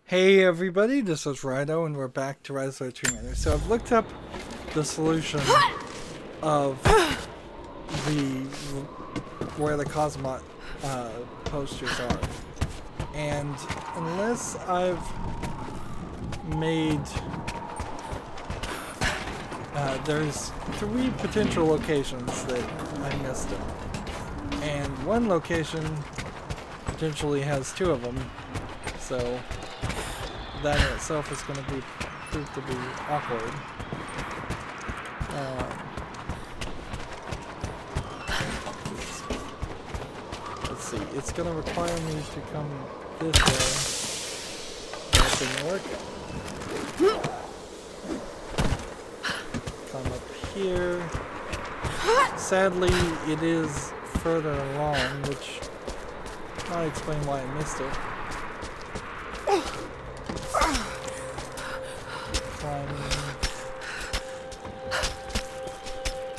Hey everybody, this is Rydo and we're back to Lost City of Kitezh. So I've looked up the solution of where the Cosmot posters are. And unless I've made there's 3 potential locations that I missed it. And one location potentially has 2 of them. So that in itself is going to prove to be awkward. Let's see. It's going to require me to come this way. That didn't work. Come up here. Sadly, it is further along, which might explain why I missed it.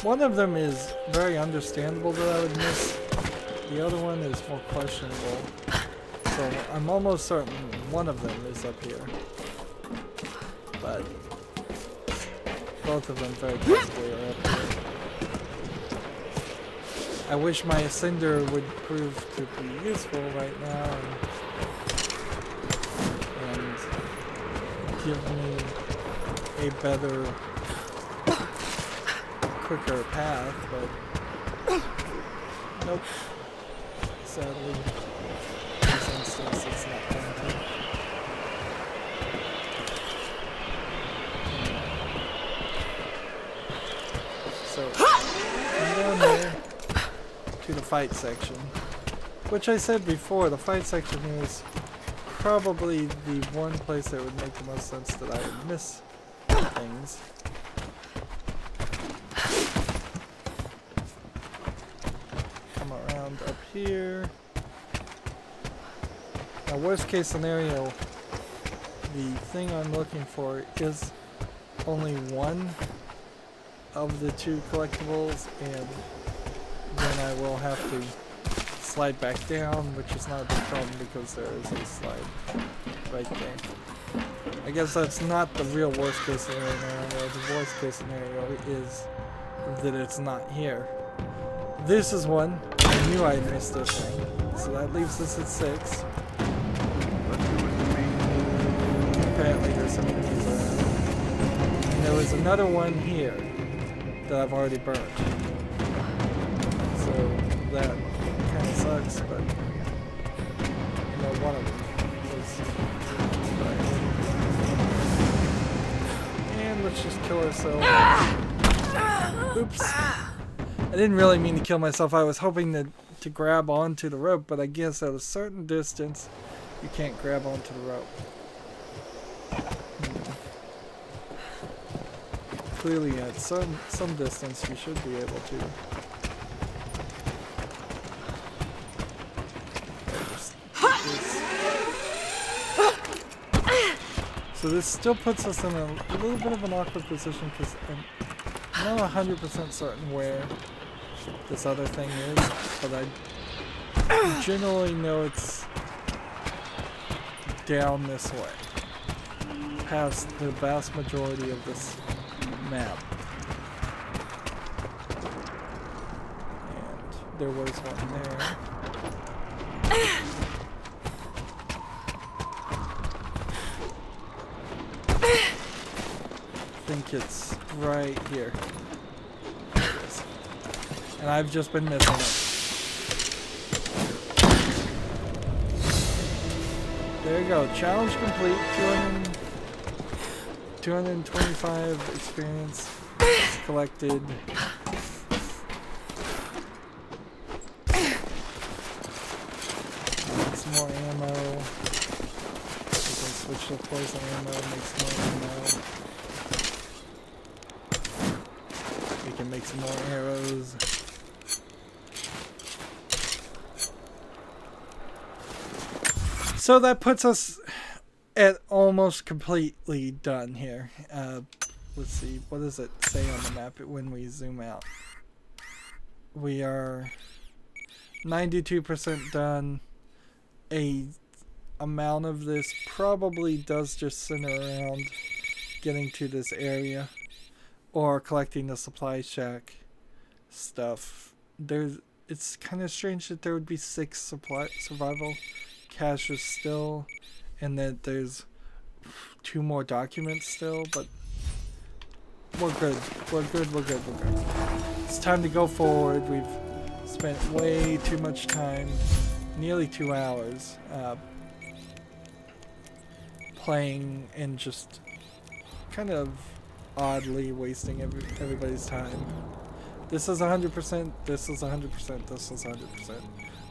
One of them is very understandable that I would miss. The other one is more questionable. So I'm almost certain one of them is up here. But both of them very possibly are up here. I wish my Ascender would prove to be useful right now and give me a better, quicker path, but nope. Sadly, in this instance, it's not going to. So, I'm down there to the fight section, which I said before, the fight section is probably the one place that would make the most sense that I would miss things. Come around up here. Now, worst case scenario, the thing I'm looking for is only one of the 2 collectibles, and then I will have to slide back down, which is not a big problem because there is a slide right there. I guess that's not the real worst case scenario. The worst case scenario is that it's not here. This is one. I knew I missed this thing. So that leaves us at 6. Apparently there's some enemies around. And there was another one here that I've already burnt. So that kind of sucks, but you know, one of them was and let's just kill ourselves. Oops. I didn't really mean to kill myself. I was hoping to grab onto the rope, but I guess at a certain distance you can't grab onto the rope. Clearly at some distance you should be able to. So this still puts us in a little bit of an awkward position because I'm not 100% certain where this other thing is, but I generally know it's down this way, past the vast majority of this map. And there was one there. I think it's right here. There it is. And I've just been missing it. There you go. Challenge complete. 225 experience collected. Some more ammo. We can switch to poison ammo, make some more ammo. We can make some more arrows. So that puts us at almost completely done here. Let's see, what does it say on the map when we zoom out? We are 92% done. A amount of this probably does just center around getting to this area or collecting the supply shack stuff. It's kind of strange that there would be 6 survival caches still, and that there's 2 more documents still, but we're good. We're good. It's time to go forward. We've spent way too much time, nearly 2 hours, playing and just kind of oddly wasting everybody's time. This is 100%, this is 100%, this is 100%.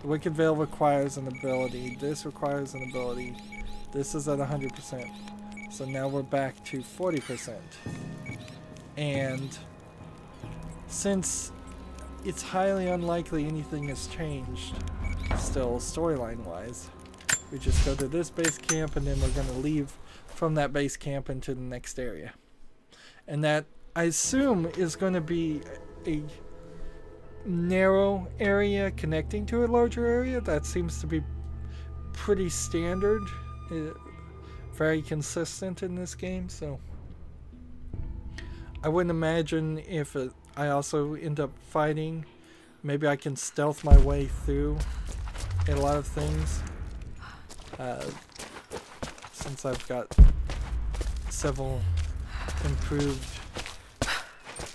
The Wicked Veil requires an ability, this requires an ability, this is at 100%. So now we're back to 40%. And since it's highly unlikely anything has changed still storyline wise, we just go to this base camp and then we're going to leave from that base camp into the next area. And that, I assume, is going to be a narrow area connecting to a larger area. That seems to be pretty standard, very consistent in this game, so I wouldn't imagine if I also end up fighting, maybe I can stealth my way through a lot of things, since I've got several improved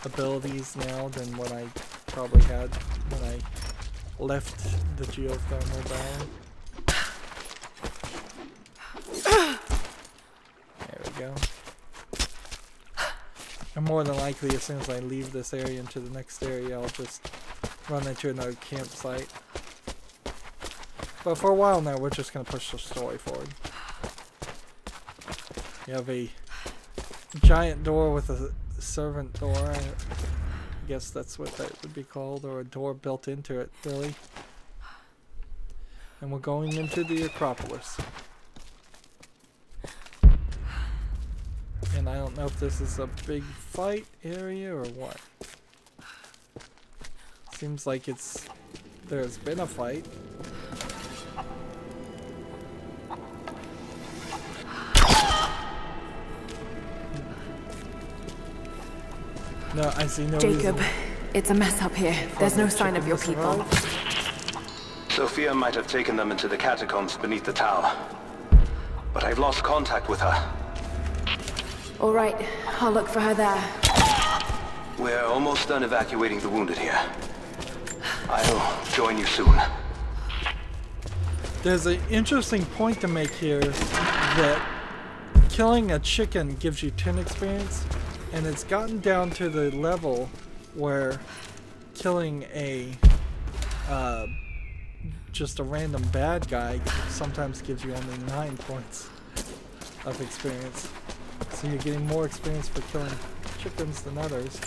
abilities now than what I probably had when I left the geothermal down. There we go. And more than likely, as soon as I leave this area into the next area, I'll just run into another campsite. But for a while now, we're just going to push the story forward. You have a giant door with a servant door. I guess that's what that would be called, or a door built into it, really. And we're going into the Acropolis. And I don't know if this is a big fight area or what. Seems like there's been a fight. No, I see no Jacob, reason. it's a mess up here. There's no sign of your people. Sophia might have taken them into the catacombs beneath the tower. But I've lost contact with her. All right, I'll look for her there. We're almost done evacuating the wounded here. I'll join you soon. There's an interesting point to make here that killing a chicken gives you 10 experience, and it's gotten down to the level where killing just a random bad guy sometimes gives you only 9 points of experience. So you're getting more experience for killing chickens than others.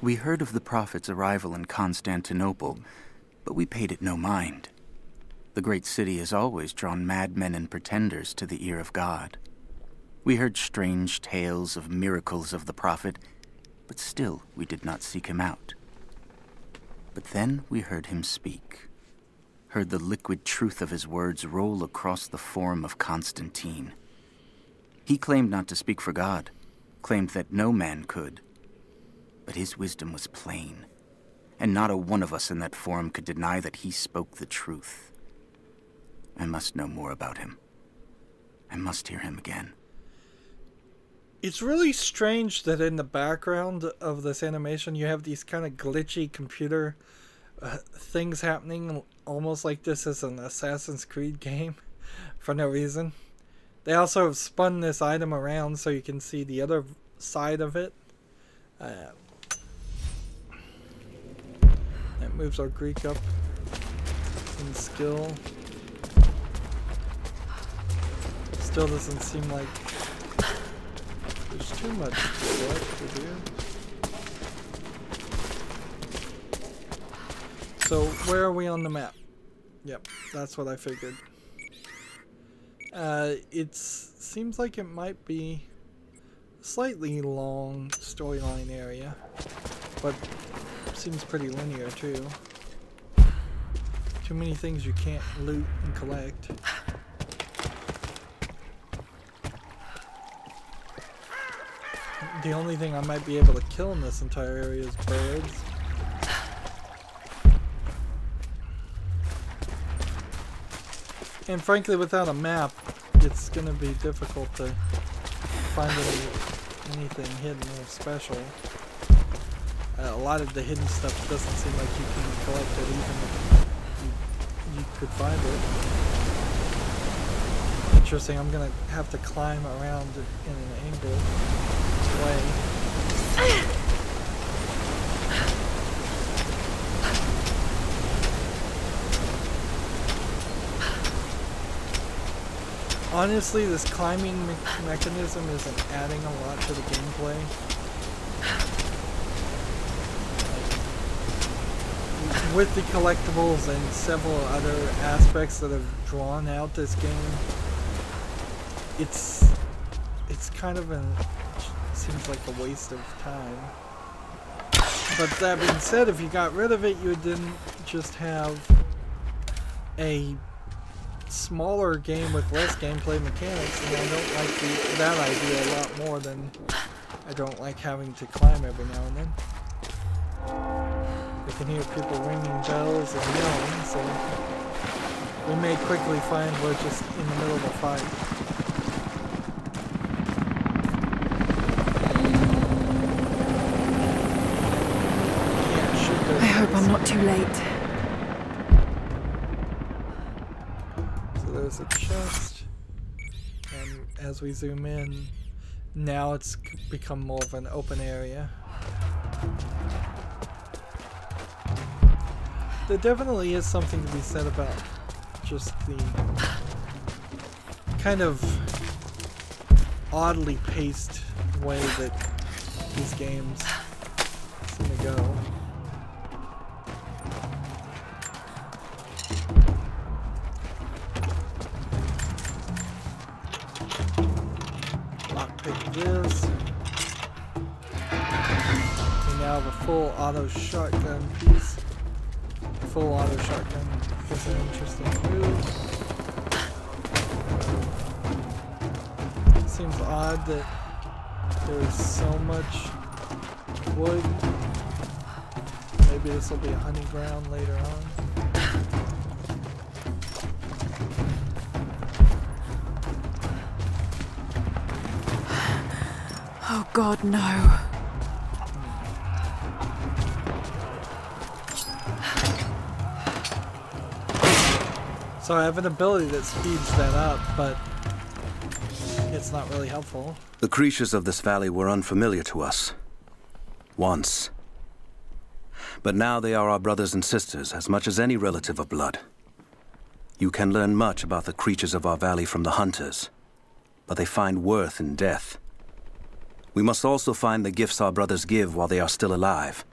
We heard of the Prophet's arrival in Constantinople, but we paid it no mind. The great city has always drawn madmen and pretenders to the ear of God. We heard strange tales of miracles of the Prophet, but still we did not seek him out. But then we heard him speak, heard the liquid truth of his words roll across the Forum of Constantine. He claimed not to speak for God, claimed that no man could. But his wisdom was plain, and not a one of us in that forum could deny that he spoke the truth. I must know more about him. I must hear him again. It's really strange that in the background of this animation you have these kind of glitchy computer things happening, almost like this is an Assassin's Creed game for no reason. They also have spun this item around so you can see the other side of it. That moves our Greek up in skill. Still doesn't seem like there's too much work to do. So where are we on the map? Yep, that's what I figured. It seems like it might be a slightly long storyline area, but seems pretty linear too. Too many things you can't loot and collect. the only thing I might be able to kill in this entire area is birds. And frankly, without a map, it's going to be difficult to find anything hidden or special. A lot of the hidden stuff doesn't seem like you can collect it even if you could find it. Interesting, I'm going to have to climb around in an angled way. Honestly, this climbing mechanism isn't adding a lot to the gameplay. With the collectibles and several other aspects that have drawn out this game, it's kind of seems like a waste of time. But that being said, if you got rid of it, you didn't just have a smaller game with less gameplay mechanics, and I don't like that idea a lot more than I don't like having to climb every now and then. I can hear people ringing bells and yelling, so we may quickly find we're just in the middle of a fight. I hope I'm not too late. There's a chest, and as we zoom in, now it's become more of an open area. There definitely is something to be said about just the kind of oddly paced way that these games seem to go. This. We now have a full auto shotgun piece. Full auto shotgun is an interesting move. It seems odd that there's so much wood. Maybe this will be a hunting ground later on. Oh God, no. So I have an ability that speeds that up, but it's not really helpful. The creatures of this valley were unfamiliar to us. Once. But now they are our brothers and sisters as much as any relative of blood. You can learn much about the creatures of our valley from the hunters, but they find worth in death. We must also find the gifts our brothers give while they are still alive.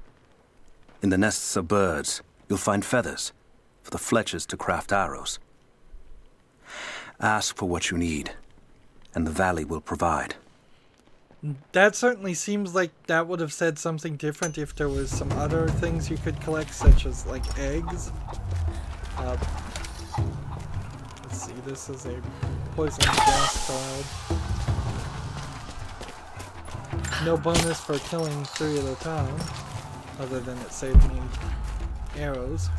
In the nests of birds, you'll find feathers for the fletchers to craft arrows. Ask for what you need, and the valley will provide. That certainly seems like that would have said something different if there was some other things you could collect, such as like eggs. Let's see, this is a poison gas cloud. No bonus for killing 3 at a time, other than it saved me arrows.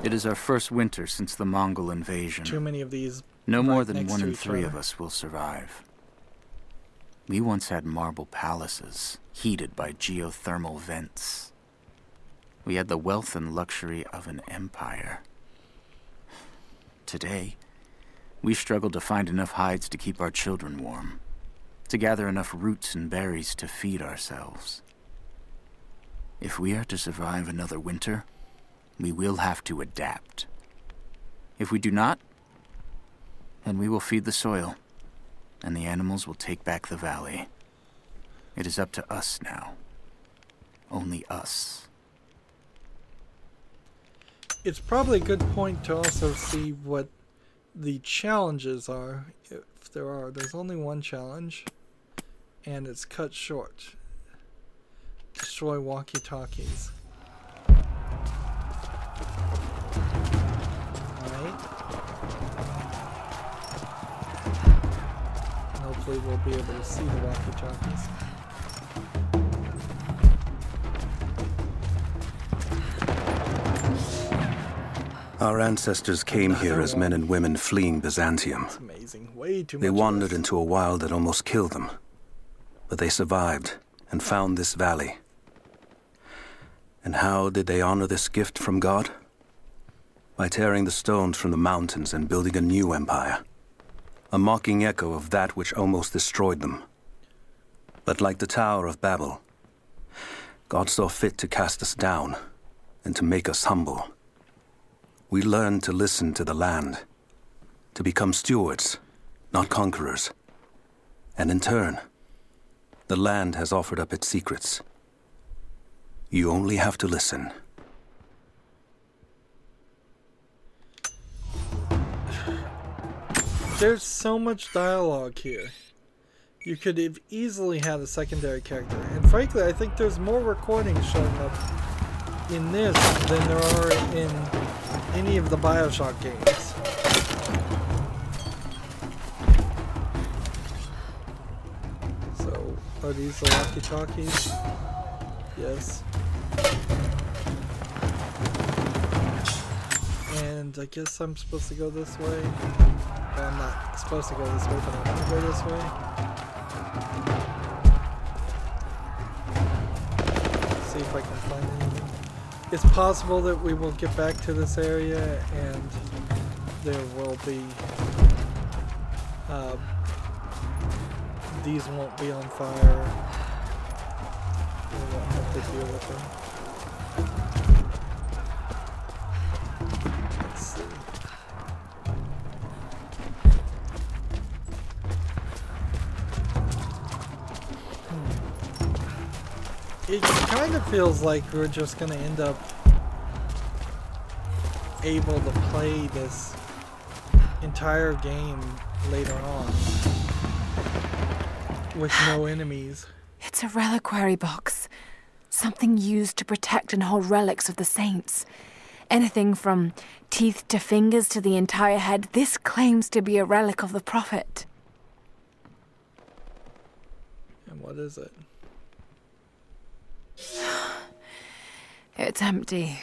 It is our first winter since the Mongol invasion. Too many of these. No right more than next 1 to in each 3 other. of us will survive. We once had marble palaces, heated by geothermal vents. We had the wealth and luxury of an empire. Today, we struggle to find enough hides to keep our children warm, to gather enough roots and berries to feed ourselves. If we are to survive another winter, we will have to adapt. If we do not, then we will feed the soil, and the animals will take back the valley. It is up to us now. Only us. It's probably a good point to also see what the challenges are, if there are. There's only one challenge, and it's cut short. Destroy walkie-talkies. Alright. hopefully we'll be able to see the walkie-talkies. Our ancestors came here as men and women fleeing Byzantium. That's amazing. Way too much. They wandered of this. into a wild that almost killed them. But they survived and found this valley. And how did they honor this gift from God? By tearing the stones from the mountains and building a new empire. A mocking echo of that which almost destroyed them. But like the Tower of Babel, God saw fit to cast us down and to make us humble. We learned to listen to the land, to become stewards, not conquerors. And in turn, the land has offered up its secrets. You only have to listen. There's so much dialogue here. You could have easily had a secondary character. And frankly, I think there's more recordings showing up in this than there are in any of the BioShock games. So, are these the walkie-talkies? Yes. And I guess I'm supposed to go this way. Well, I'm not supposed to go this way, but I want to go this way. See if I can find anything. It's possible that we will get back to this area and there will be... these won't be on fire. We won't have to deal with them. Let's see. It kind of feels like we're just going to end up able to play this entire game later on with no enemies. It's a reliquary box. Something used to protect and hold relics of the saints. Anything from teeth to fingers to the entire head. This claims to be a relic of the prophet. And what is it? It's empty.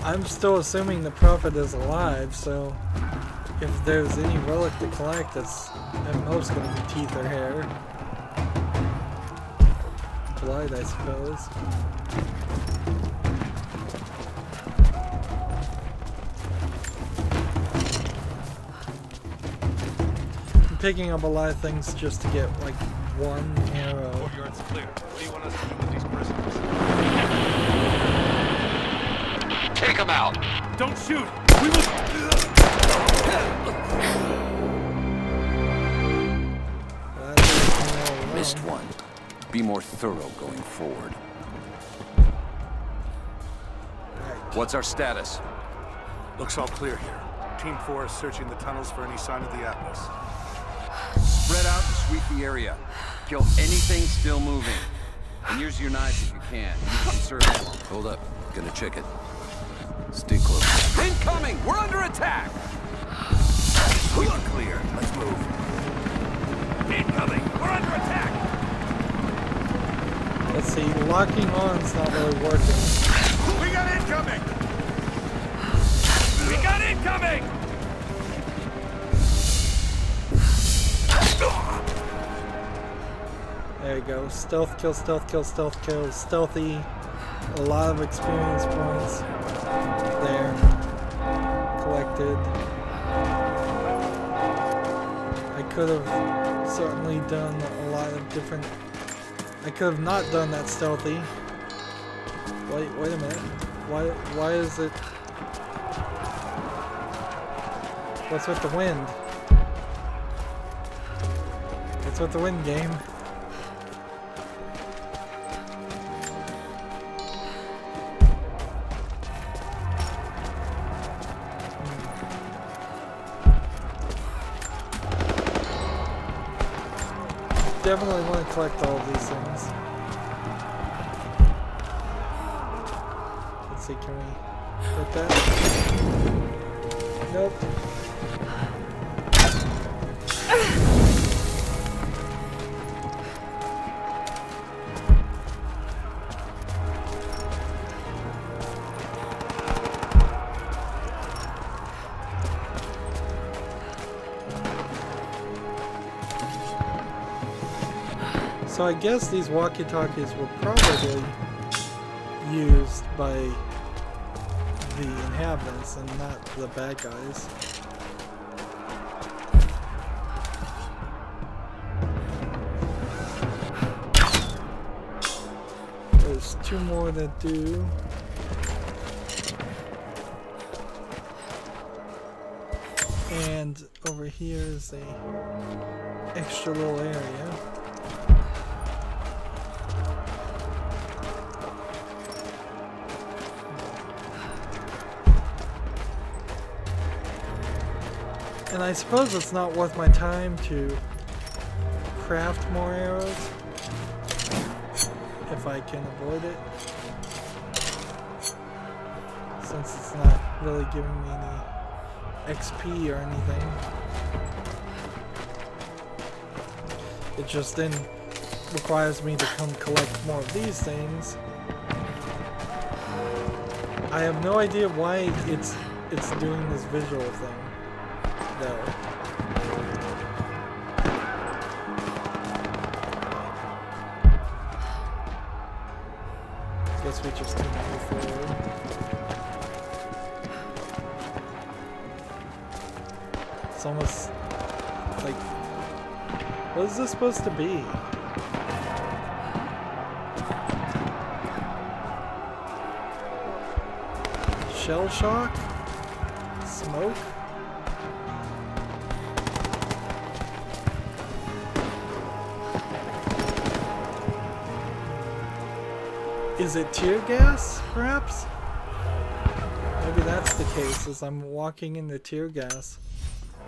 I'm still assuming the prophet is alive, so if there's any relic to collect, it's at most going to be teeth or hair. Blood, I suppose. I'm picking up a lot of things just to get like one arrow. Courtyard's clear. What do you want us to do with these prisoners? Take them out! Don't shoot! We will... Missed one. Be more thorough going forward. What's our status? Looks all clear here. Team 4 is searching the tunnels for any sign of the Atlas. Spread out and sweep the area. Kill anything still moving. And use your knives if you can. Use some service. Hold up. Gonna check it. Stay close. Incoming! We're under attack! We're clear. Let's move. Incoming! We're under attack! Let's see, locking on's not really working. We got incoming! We got incoming! There you go. Stealth kill, stealth kill, stealth kill. Stealthy. A lot of experience points. There. Collected. I could have certainly done a lot of different... I could have not done that stealthy. Wait a minute. Why is it... What's with the wind? What's with the wind, game? Definitely want to collect all of these things. Let's see, can we get that? Yep. So I guess these walkie-talkies were probably used by the inhabitants and not the bad guys. There's 2 more that do. And over here is a extra little area. And I suppose it's not worth my time to craft more arrows if I can avoid it, since it's not really giving me any XP or anything. It just then requires me to come collect more of these things. I have no idea why it's doing this visual thing. No. Guess we just need to move forward. It's almost like, what is this supposed to be? Shell shock? Smoke? Is it tear gas, perhaps? Maybe that's the case, as I'm walking into tear gas,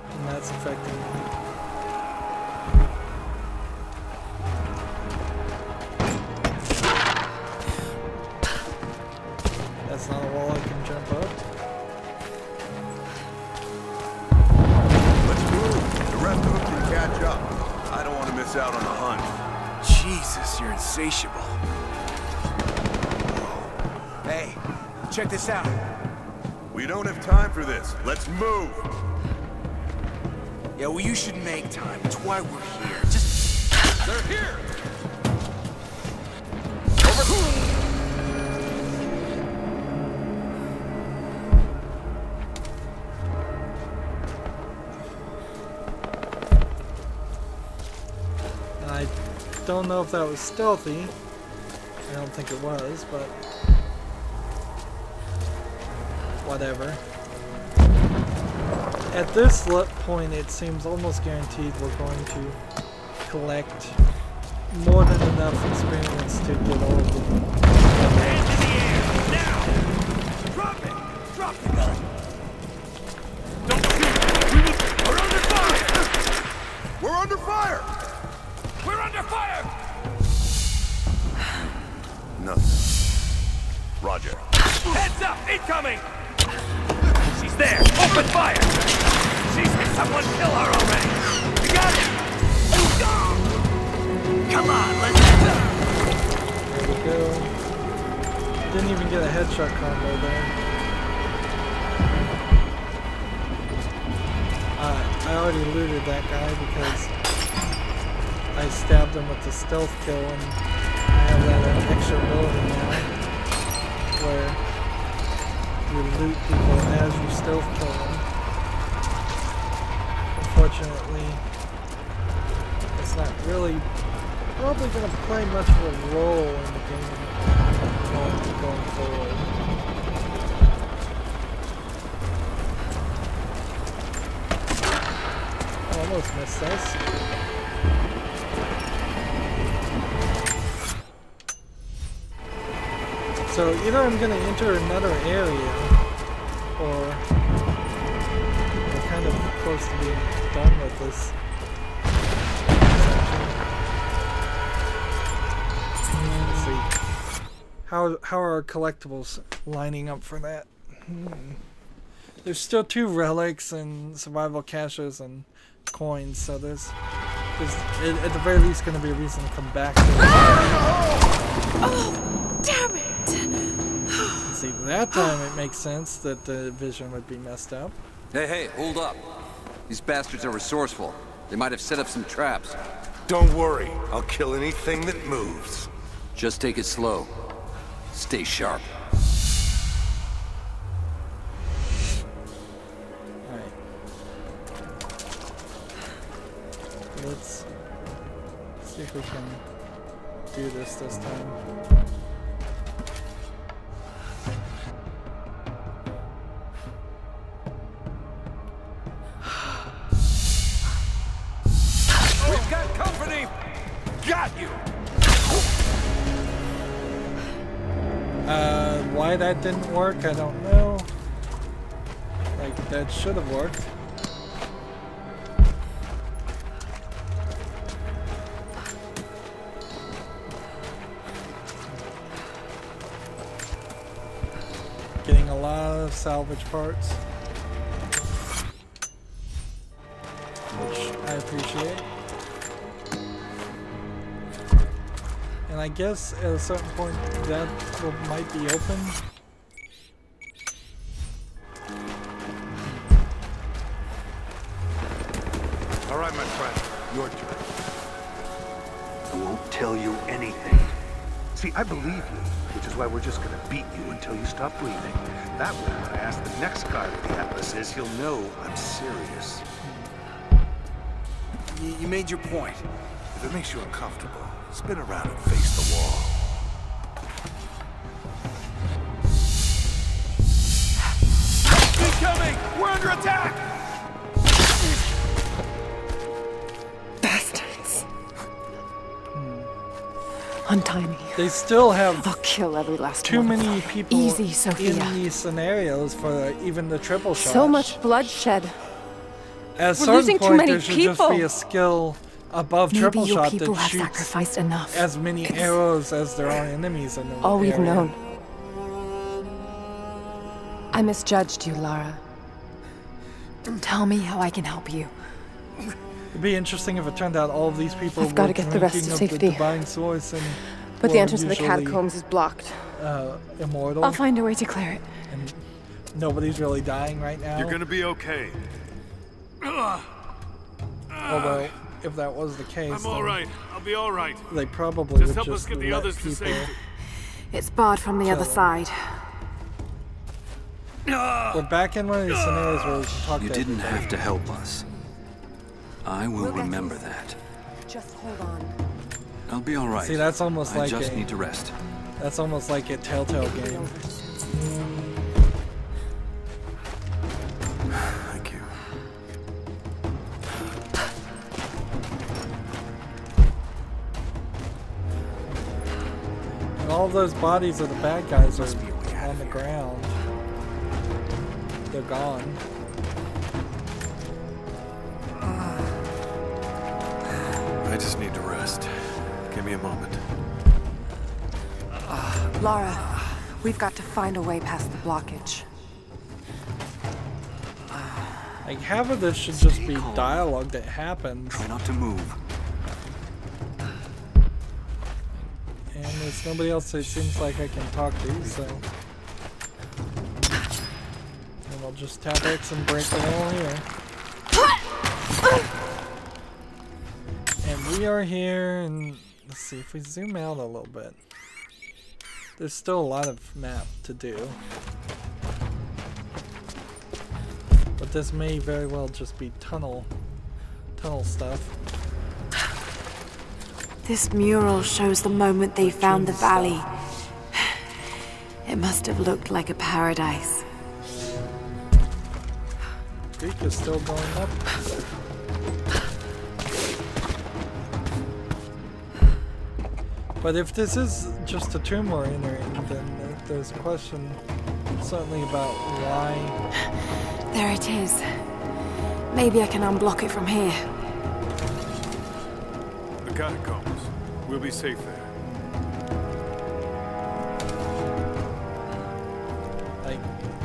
and that's affecting me. That's not a wall I can jump up. Let's move! The rest of them can catch up. I don't want to miss out on the hunt. Jesus, you're insatiable. Hey, check this out. We don't have time for this. Let's move! Yeah, well, you should make time. That's why we're here. Just... They're here! I don't know if that was stealthy. I don't think it was, but whatever. At this point, it seems almost guaranteed we're going to collect more than enough experience to get all of them. Hands in the air, now! Drop it! Drop the gun! Don't shoot! We're under fire! We're under fire! We're under fire! Nothing. Roger. Heads up! Incoming! She's there! Open fire! She's hit someone, kill her already! You got it! Come on, let's get up! There we go. Didn't even get a headshot combo there. I already looted that guy because I stabbed him with the stealth kill, and I have that extra ability now where you loot people as you stealth kill them. Unfortunately, it's not really probably going to play much of a role in the game going forward. I almost missed this. So either I'm going to enter another area, or we're kind of close to being done with this section. Let's see. How are our collectibles lining up for that? There's still 2 relics and survival caches and coins, so there's at the very least going to be a reason to come back to it. Oh, damn it! See, that time it makes sense that the vision would be messed up. Hey, hold up. These bastards are resourceful. They might have set up some traps. Don't worry. I'll kill anything that moves. Just take it slow. Stay sharp. Alright. Let's see if we can do this time. We've got company! Got you! Why that didn't work, I don't know. Like, that should have worked. Getting a lot of salvage parts, which I appreciate. And I guess at a certain point that might be open. All right, my friend. Your turn. I won't tell you anything. See, I believe you, which is why we're just gonna beat you until you stop breathing. That way, when I ask the next guy what the Atlas is, he'll know I'm serious. You made your point. If it makes you uncomfortable, spin around and face the wall. Incoming! We're under attack! Bastards. Untie me. They still have I'll kill every last too one. many people Easy, Sophia. in these scenarios for even the triple shot. So much bloodshed. At a We're certain losing too point, many there should people. just be a skill above Maybe triple your shot people that have shoots sacrificed enough. as many arrows as there are enemies in the All we've area. known. I misjudged you, Lara. Tell me how I can help you. It'd be interesting if it turned out all of these people I've gotta were get the rest drinking to of safety. the divine source and But the were entrance to the usually, catacombs is blocked. immortal. I'll find a way to clear it. And nobody's really dying right now. You're gonna be okay. Although, if that was the case, I'm all right. I'll be all right. they probably Just would help us just get the let others to people. safety. It's barred from the other side. We're back in one of these scenarios where we can talk You to didn't everybody. have to help us. I will remember that. Just hold on. I'll be all right. See, that's almost I like just a, need to rest. That's almost like a Telltale game. Thank you. And all those bodies of the bad guys are on the ground. They're gone. I just need to rest. Give me a moment. Lara, we've got to find a way past the blockage. Like, half of this should just be dialogue that happens. Try not to move. And there's nobody else it seems like I can talk to, so... And I'll just tap X and break the wall here. And we are here, and let's see if we zoom out a little bit. There's still a lot of map to do. But this may very well just be tunnel stuff. This mural shows the moment they found the valley. It must have looked like a paradise. Creek is still going up. But if this is just a tomb we're entering, then there's a question certainly about why. There it is. Maybe I can unblock it from here. The catacombs. We'll be safe there.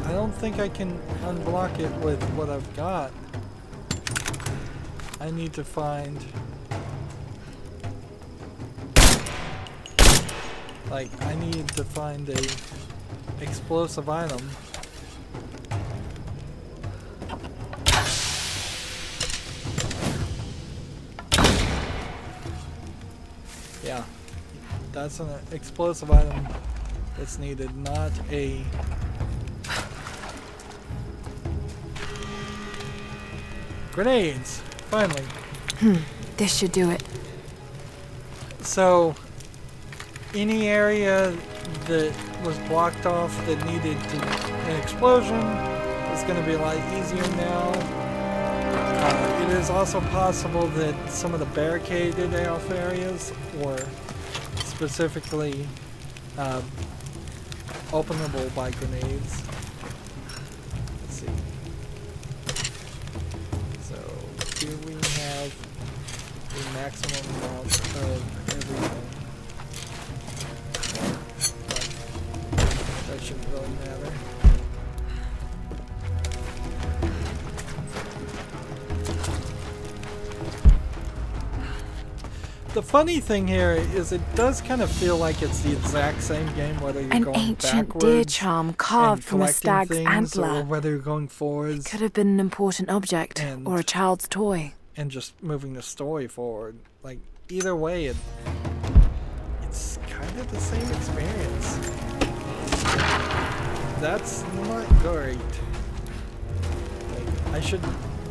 I don't think I can unblock it with what I've got. I need to find... Like, I need to find a explosive item. Yeah, that's an explosive item that's needed, not a... Grenades! Finally. This should do it. So, any area that was blocked off that needed an explosion is going to be a lot easier now. It is also possible that some of the barricaded off areas, or specifically openable by grenades. Let's see. So here we have the maximum amount of everything. But that shouldn't really matter. The funny thing here is it does kind of feel like it's the exact same game, whether you're An going ancient backwards deer charm carved and from a collecting stag's things, or antler. whether you're going forwards Could have been an important object And- or a child's toy. and just moving the story forward. Like, either way, it's kind of the same experience. That's not great. Like, I should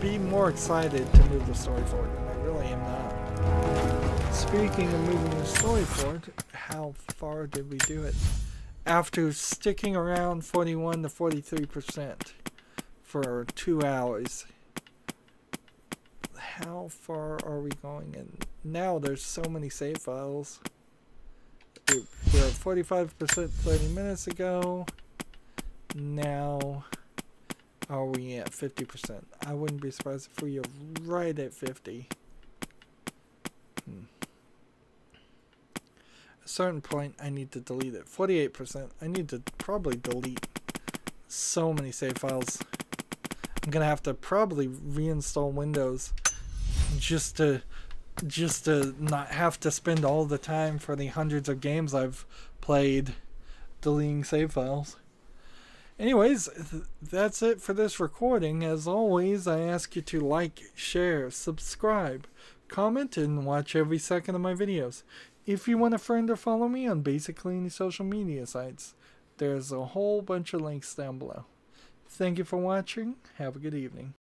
be more excited to move the story forward, and I really am not. Speaking of moving the story forward, how far did we do it? After sticking around 41 to 43% for 2 hours, how far are we going? And now there's so many save files. We were at 45% 30 minutes ago. Now, are we at 50%? I wouldn't be surprised if we are right at 50. At a certain point, I need to delete it. 48%. I need to probably delete so many save files. I'm gonna have to probably reinstall Windows just to not have to spend all the time for the hundreds of games I've played deleting save files. Anyways, that's it for this recording. As always, I ask you to like, share, subscribe, comment, and watch every second of my videos. If you want a friend or follow me on basically any social media sites, there's a whole bunch of links down below. Thank you for watching. Have a good evening.